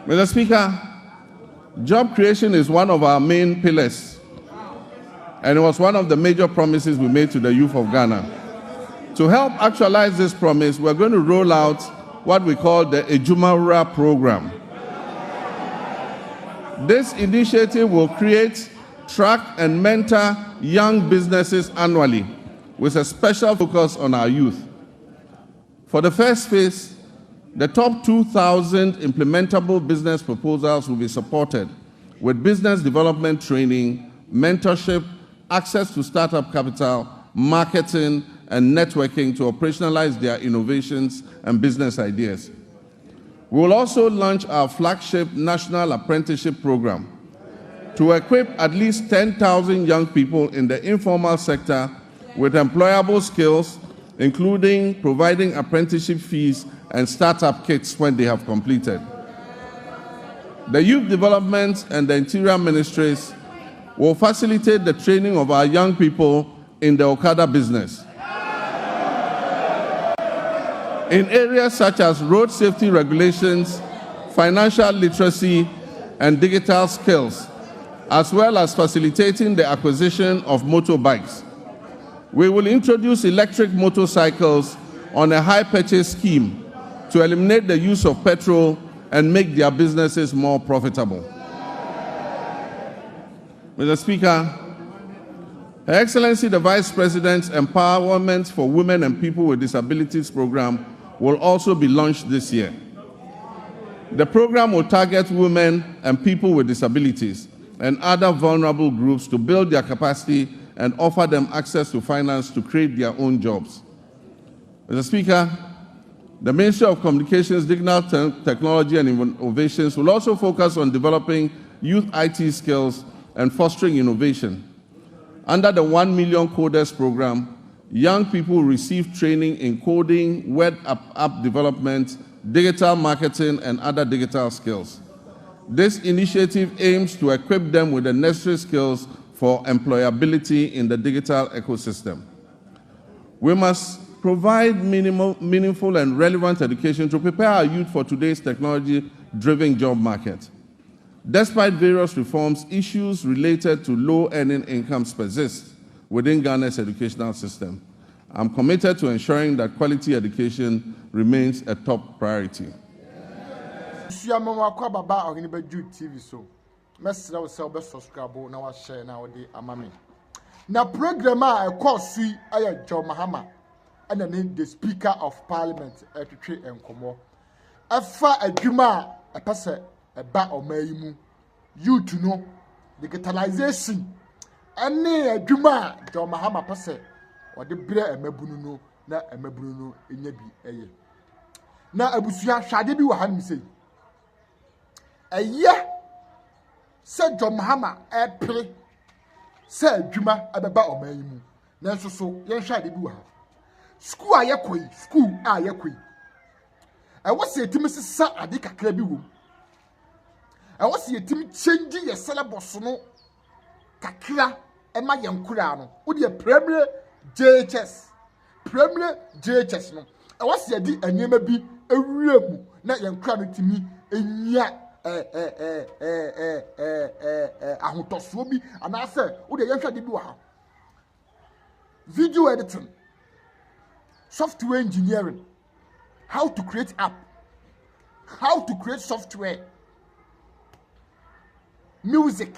Mr. Speaker, job creation is one of our main pillars, and it was one of the major promises we made to the youth of Ghana. To help actualize this promise, we're going to roll out what we call the Ejumawura program. This initiative will create, track, and mentor young businesses annually with a special focus on our youth. For the first phase, the top 2,000 implementable business proposals will be supported with business development training, mentorship, access to startup capital, marketing, and networking to operationalize their innovations and business ideas. We will also launch our flagship National Apprenticeship Program to equip at least 10,000 young people in the informal sector with employable skills, including providing apprenticeship fees and startup kits when they have completed. The Youth Development and the Interior Ministries will facilitate the training of our young people in the Okada business. In areas such as road safety regulations, financial literacy, and digital skills, as well as facilitating the acquisition of motorbikes. We will introduce electric motorcycles on a high purchase scheme to eliminate the use of petrol and make their businesses more profitable. Mr. Speaker, Her Excellency the Vice President's Empowerment for Women and People with Disabilities program will also be launched this year. The program will target women and people with disabilities and other vulnerable groups to build their capacity and offer them access to finance to create their own jobs. Mr. Speaker, the Ministry of Communications, Digital Technology and Innovations will also focus on developing youth IT skills and fostering innovation. Under the 1 Million Coders program, young people will receive training in coding, web app development, digital marketing, and other digital skills. This initiative aims to equip them with the necessary skills for employability in the digital ecosystem. We must provide meaningful and relevant education to prepare our youth for today's technology-driven job market. Despite various reforms, issues related to low-earning incomes persist within Ghana's educational system. I'm committed to ensuring that quality education remains a top priority. Na program a course aye John Mahama and the Speaker of Parliament etwe enkomo afa adwuma a pese eba omayimu youth no digitalization ene adwuma John Mahama pese ode bre emabunu no na emabunu no enya bi eye na abusua hwade bi wo ha mi sei eye se John Mahama epre se adwuma abeba omayimu na nso so yen hwade bi wo ha school a yakoi I was a team sisa ade kakra bi wo I was a team change your syllabus no kakra ema yankura no wo de premier JHS no I was a di anyema bi awura mu na yankura no timi enya ahotoso bi anase wo de yanhwa de bi wo ha video editing, software engineering, how to create app, how to create software, music,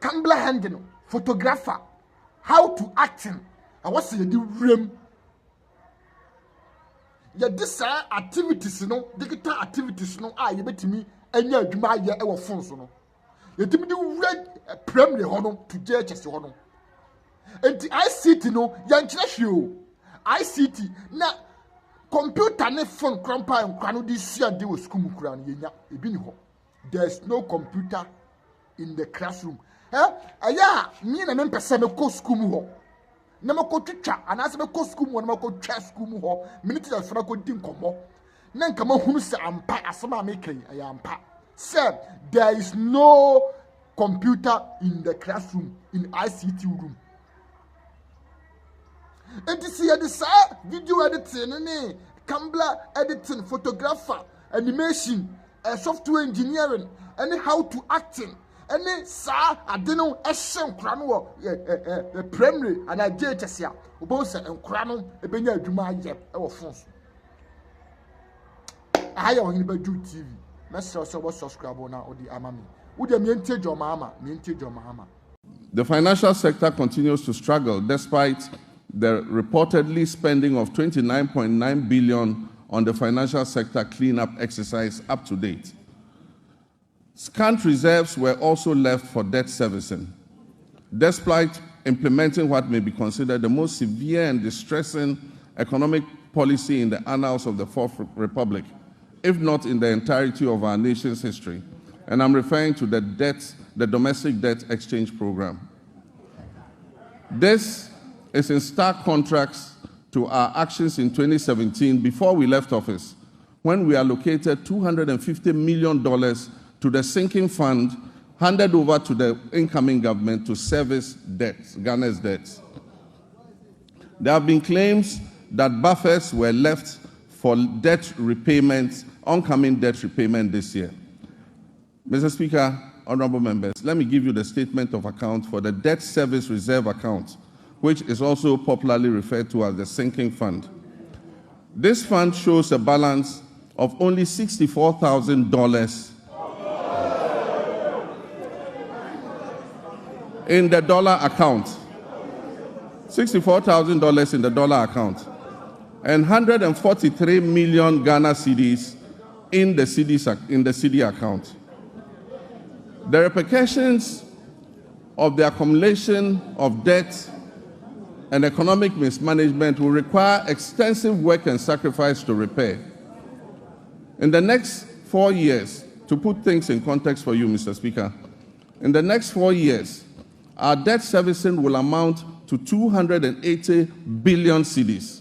camera handling, photographer, how to acting. I was saying the room. Yeah, this activities, digital activities, you bet me, and yeah, you might get our phones, You did me red primary honor to JHS honor. And the ICT young ICT na computer ne phone crampa and crano this year they will school mukran yenya ebini. There's no computer in the classroom. Aya me na me pese me ko school mu ho. Na me ko twitwa anase me ko school mu na me ko twa school mu ho. Minute da fara ko din komo. Na nka ma hunu se ampa asema me kan aya ampa. Sir, there is no computer in the classroom in ICT room. And this year, the video editing, camera editing, photographer, animation, software engineering, and how to acting. Any sa adeno ehye nkra no primary and JHS ya obo se nkra no ebenya adwuma aye e phones ahaya ohini badu TV message so subscribe na odi amami udi me ntejo Mahama. The financial sector continues to struggle despite the reportedly spending of 29.9 billion on the financial sector cleanup exercise up to date. Scant reserves were also left for debt servicing. Despite implementing what may be considered the most severe and distressing economic policy in the annals of the Fourth Republic, if not in the entirety of our nation's history, and I'm referring to the domestic debt exchange program. This is in stark contrast to our actions in 2017 before we left office, when we allocated $250 million to the sinking fund handed over to the incoming government to service debts, Ghana's debts. There have been claims that buffers were left for debt repayment, oncoming debt repayment this year. Mr. Speaker, honorable members, let me give you the statement of account for the debt service reserve account, which is also popularly referred to as the sinking fund. This fund shows a balance of only $64,000 in the dollar account, $64,000 in the dollar account, and 143 million Ghana cedis in the CD account. The repercussions of the accumulation of debt and economic mismanagement will require extensive work and sacrifice to repair. In the next 4 years, to put things in context for you, Mr. Speaker, in the next 4 years, our debt servicing will amount to 280 billion cedis.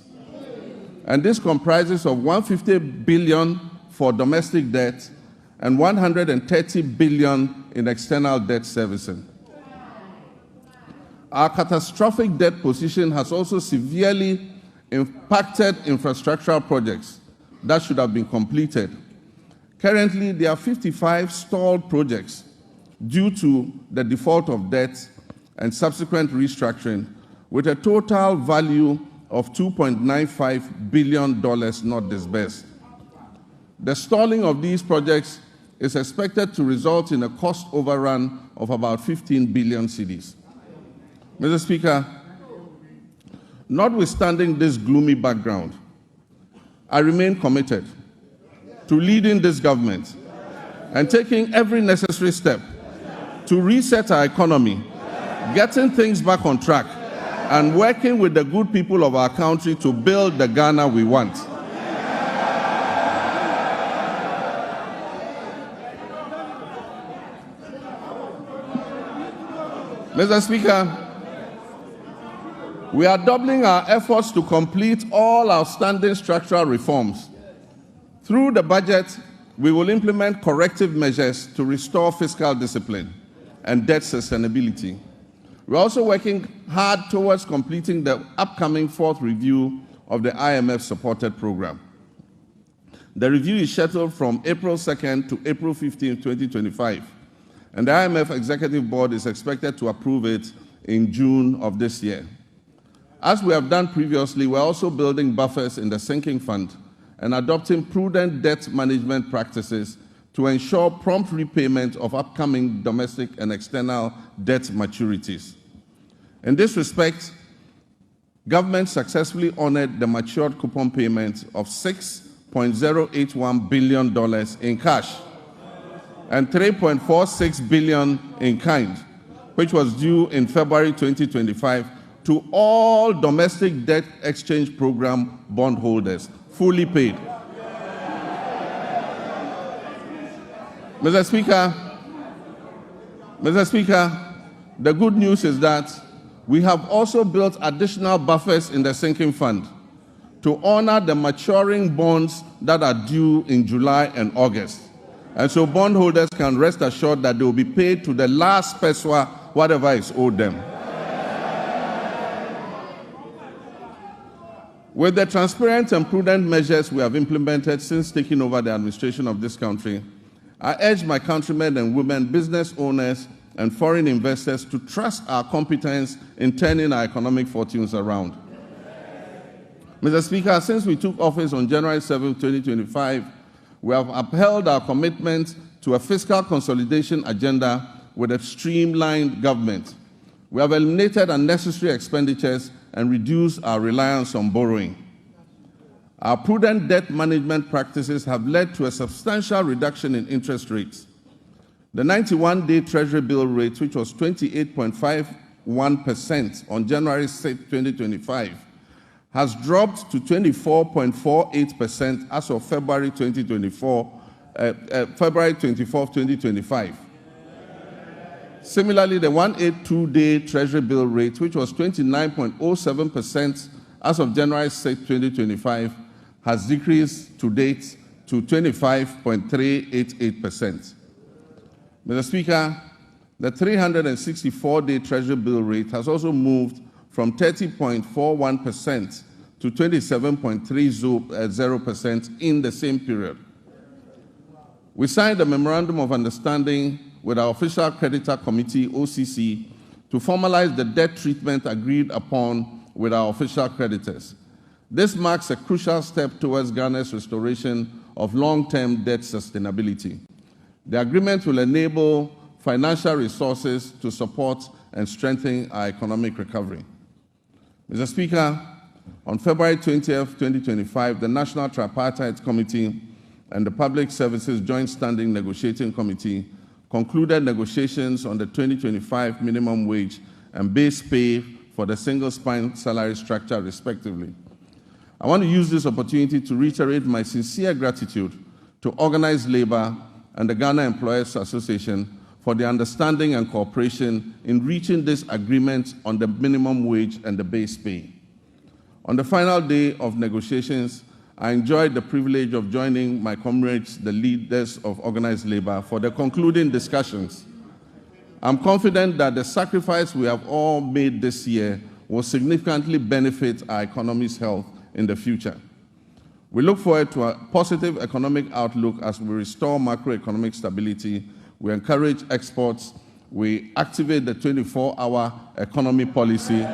And this comprises of 150 billion for domestic debt and 130 billion in external debt servicing. Our catastrophic debt position has also severely impacted infrastructural projects that should have been completed. Currently, there are 55 stalled projects due to the default of debt and subsequent restructuring, with a total value of $2.95 billion not disbursed. The stalling of these projects is expected to result in a cost overrun of about 15 billion cedis. Mr. Speaker, notwithstanding this gloomy background, I remain committed to leading this government and taking every necessary step to reset our economy, getting things back on track, and working with the good people of our country to build the Ghana we want. Mr. Speaker, we are doubling our efforts to complete all outstanding structural reforms. Through the budget, we will implement corrective measures to restore fiscal discipline and debt sustainability. We're also working hard towards completing the upcoming fourth review of the IMF-supported program. The review is scheduled from April 2nd to April 15th, 2025, and the IMF Executive Board is expected to approve it in June of this year. As we have done previously, we're also building buffers in the sinking fund and adopting prudent debt management practices to ensure prompt repayment of upcoming domestic and external debt maturities. In this respect, government successfully honored the matured coupon payment of $6.081 billion in cash and $3.46 billion in kind, which was due in February 2025 to all domestic debt exchange program bondholders, fully paid. Mr. Speaker, the good news is that we have also built additional buffers in the sinking fund to honor the maturing bonds that are due in July and August. And so bondholders can rest assured that they will be paid to the last peswa, whatever is owed them. With the transparent and prudent measures we have implemented since taking over the administration of this country, I urge my countrymen and women, business owners, and foreign investors to trust our competence in turning our economic fortunes around. Mr. Speaker, since we took office on January 7, 2025, we have upheld our commitment to a fiscal consolidation agenda with a streamlined government. We have eliminated unnecessary expenditures and reduced our reliance on borrowing. Our prudent debt management practices have led to a substantial reduction in interest rates. The 91-day Treasury bill rate, which was 28.51% on January 6, 2025, has dropped to 24.48% as of February 24, 2025. Similarly, the 182-day Treasury bill rate, which was 29.07% as of January 6, 2025, has decreased to date to 25.388%. Mr. Speaker, the 364-day Treasury bill rate has also moved from 30.41% to 27.30% in the same period. We signed a memorandum of understanding with our Official Creditor Committee, OCC, to formalize the debt treatment agreed upon with our official creditors. This marks a crucial step towards Ghana's restoration of long-term debt sustainability. The agreement will enable financial resources to support and strengthen our economic recovery. Mr. Speaker, on February 20th, 2025, the National Tripartite Committee and the Public Services Joint Standing Negotiating Committee concluded negotiations on the 2025 minimum wage and base pay for the single-spine salary structure, respectively. I want to use this opportunity to reiterate my sincere gratitude to organized labor and the Ghana Employers Association for the understanding and cooperation in reaching this agreement on the minimum wage and the base pay. On the final day of negotiations, I enjoyed the privilege of joining my comrades, the leaders of organized labor, for the concluding discussions. I'm confident that the sacrifice we have all made this year will significantly benefit our economy's health in the future. We look forward to a positive economic outlook as we restore macroeconomic stability, we encourage exports, we activate the 24-hour economy policy,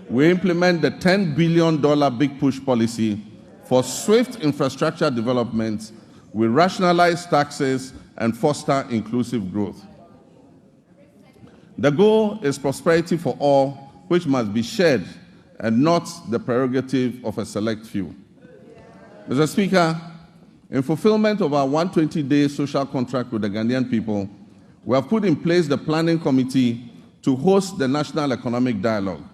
we implement the $10 billion Big Push policy for swift infrastructure development, we rationalize taxes and foster inclusive growth. The goal is prosperity for all, which must be shared and not the prerogative of a select few. Mr. Speaker, in fulfillment of our 120-day social contract with the Ghanaian people, we have put in place the Planning Committee to host the National Economic Dialogue.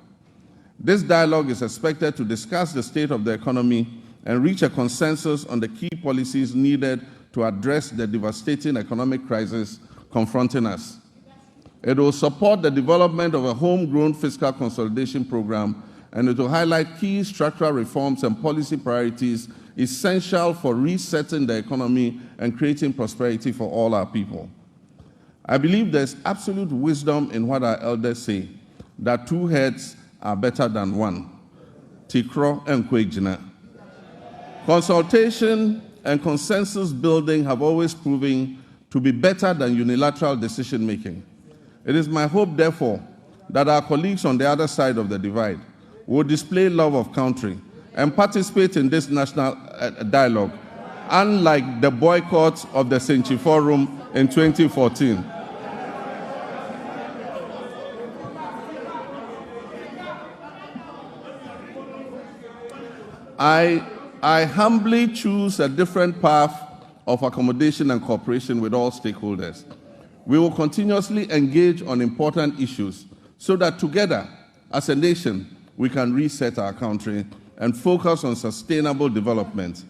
This dialogue is expected to discuss the state of the economy and reach a consensus on the key policies needed to address the devastating economic crisis confronting us. It will support the development of a homegrown fiscal consolidation program, and it will highlight key structural reforms and policy priorities essential for resetting the economy and creating prosperity for all our people. I believe there's absolute wisdom in what our elders say, that two heads are better than one. Tikro and Kwejina. Consultation and consensus building have always proven to be better than unilateral decision making. It is my hope, therefore, that our colleagues on the other side of the divide will display love of country and participate in this national dialogue, unlike the boycott of the Century Forum in 2014. I humbly choose a different path of accommodation and cooperation with all stakeholders. We will continuously engage on important issues so that together, as a nation, we can reset our country and focus on sustainable development.